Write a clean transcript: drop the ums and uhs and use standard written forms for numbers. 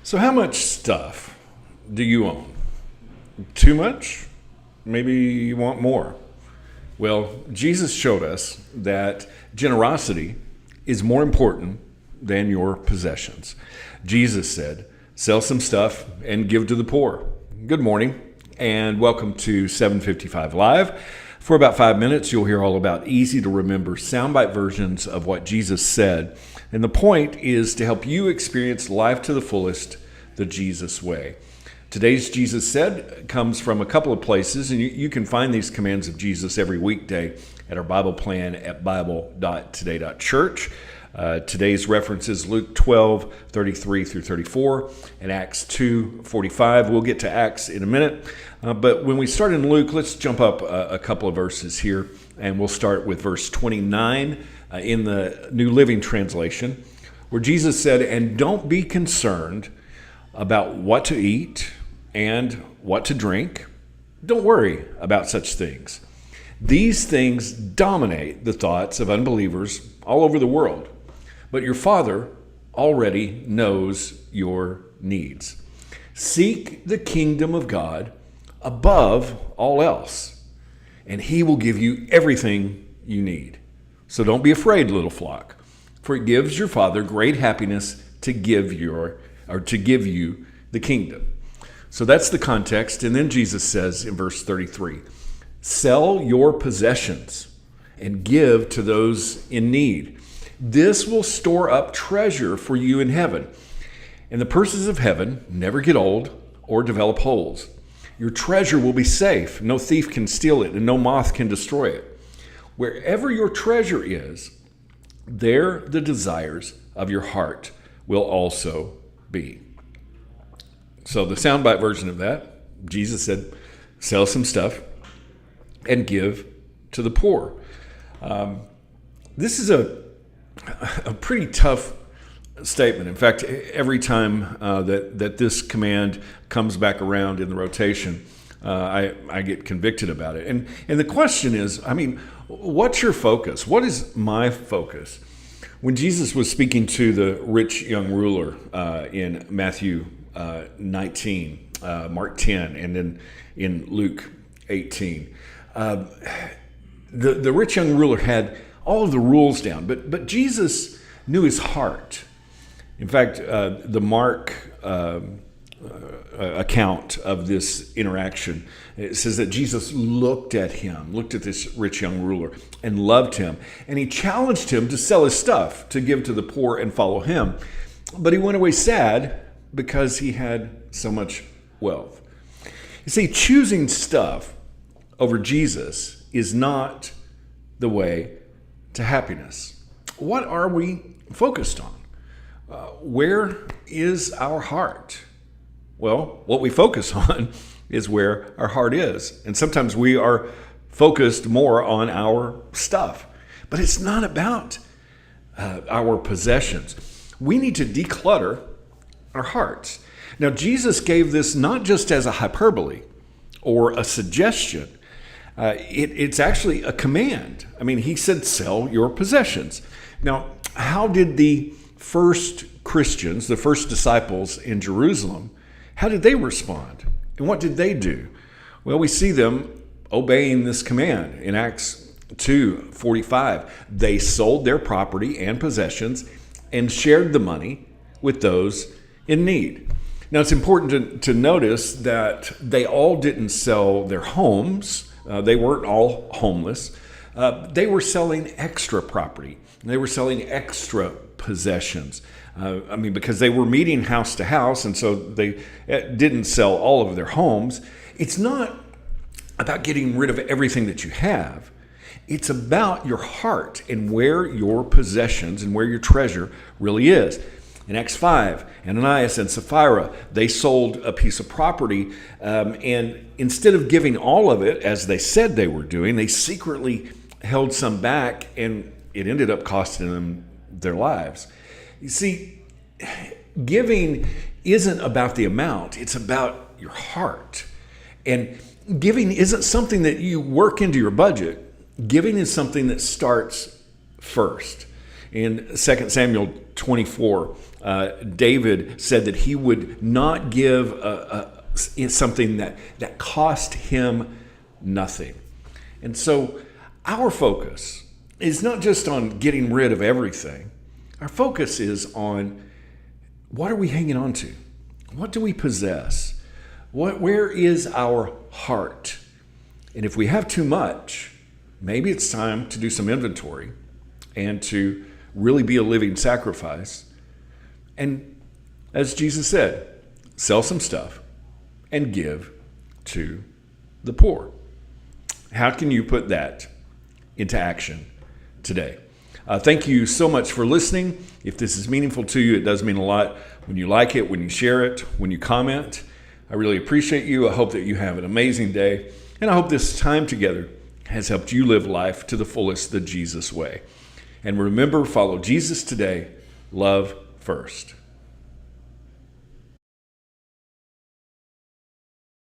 So how much stuff do you own? Too much? Maybe you want more. Well, Jesus showed us that generosity is more important than your possessions. Jesus said, sell some stuff and give to the poor. Good morning and welcome to 755 Live. For about 5 minutes, you'll hear all about easy to remember soundbite versions of what Jesus said. And the point is to help you experience life to the fullest the Jesus way. Today's Jesus Said comes from a couple of places, and you can find these commands of Jesus every weekday at our Bible plan at bible.today.church. Today's reference is Luke 12:33 through 34, and Acts 2:45. We'll get to Acts in a minute, but when we start in Luke, let's jump up a couple of verses here, and we'll start with verse 29 in the New Living Translation, where Jesus said, "And don't be concerned about what to eat and what to drink. Don't worry about such things. These things dominate the thoughts of unbelievers all over the world. But your Father already knows your needs. Seek the kingdom of God above all else, and He will give you everything you need. So don't be afraid, little flock, for it gives your Father great happiness to give you the kingdom." So that's the context. And then Jesus says in verse 33, "Sell your possessions and give to those in need. This will store up treasure for you in heaven. And the purses of heaven never get old or develop holes. Your treasure will be safe. No thief can steal it, and no moth can destroy it. Wherever your treasure is, there the desires of your heart will also be." So the soundbite version of that, Jesus said, sell some stuff and give to the poor. This is a pretty tough statement. In fact, every time that this command comes back around in the rotation, I get convicted about it. And the question is, what's your focus? What is my focus? When Jesus was speaking to the rich young ruler in Matthew 19, Mark 10, and then in Luke 18, the rich young ruler had all of the rules down, but Jesus knew his heart. In fact, the Mark account of this interaction, it says that Jesus looked at this rich young ruler and loved him, and he challenged him to sell his stuff, to give to the poor and follow him. But he went away sad because he had so much wealth. You see, choosing stuff over Jesus is not the way to happiness. What are we focused on? Where is our heart? Well, what we focus on is where our heart is. And sometimes we are focused more on our stuff. But it's not about our possessions. We need to declutter our hearts. Now, Jesus gave this not just as a hyperbole or a suggestion. It's actually a command. He said, sell your possessions. Now, how did the first Christians, the first disciples in Jerusalem, how did they respond? And what did they do? Well, we see them obeying this command in Acts 2:45. They sold their property and possessions and shared the money with those in need. Now, it's important to notice that they all didn't sell their homes. They weren't all homeless. They were selling extra property. They were selling extra possessions. Because they were meeting house to house, and so they didn't sell all of their homes. It's not about getting rid of everything that you have. It's about your heart and where your possessions and where your treasure really is. In Acts 5, Ananias and Sapphira, they sold a piece of property, and instead of giving all of it, as they said they were doing, they secretly held some back, and it ended up costing them their lives. You see, giving isn't about the amount, it's about your heart. And giving isn't something that you work into your budget. Giving is something that starts first. In 2 Samuel 24, David said that he would not give something that cost him nothing. And so our focus is not just on getting rid of everything. Our focus is on, what are we hanging on to? What do we possess? Where is our heart? And if we have too much, maybe it's time to do some inventory and to really be a living sacrifice. And as Jesus said, sell some stuff and give to the poor. How can you put that into action today? Thank you so much for listening. If this is meaningful to you, it does mean a lot when you like it, when you share it, when you comment. I really appreciate you. I hope that you have an amazing day. And I hope this time together has helped you live life to the fullest the Jesus way. And remember, follow Jesus today. Love first.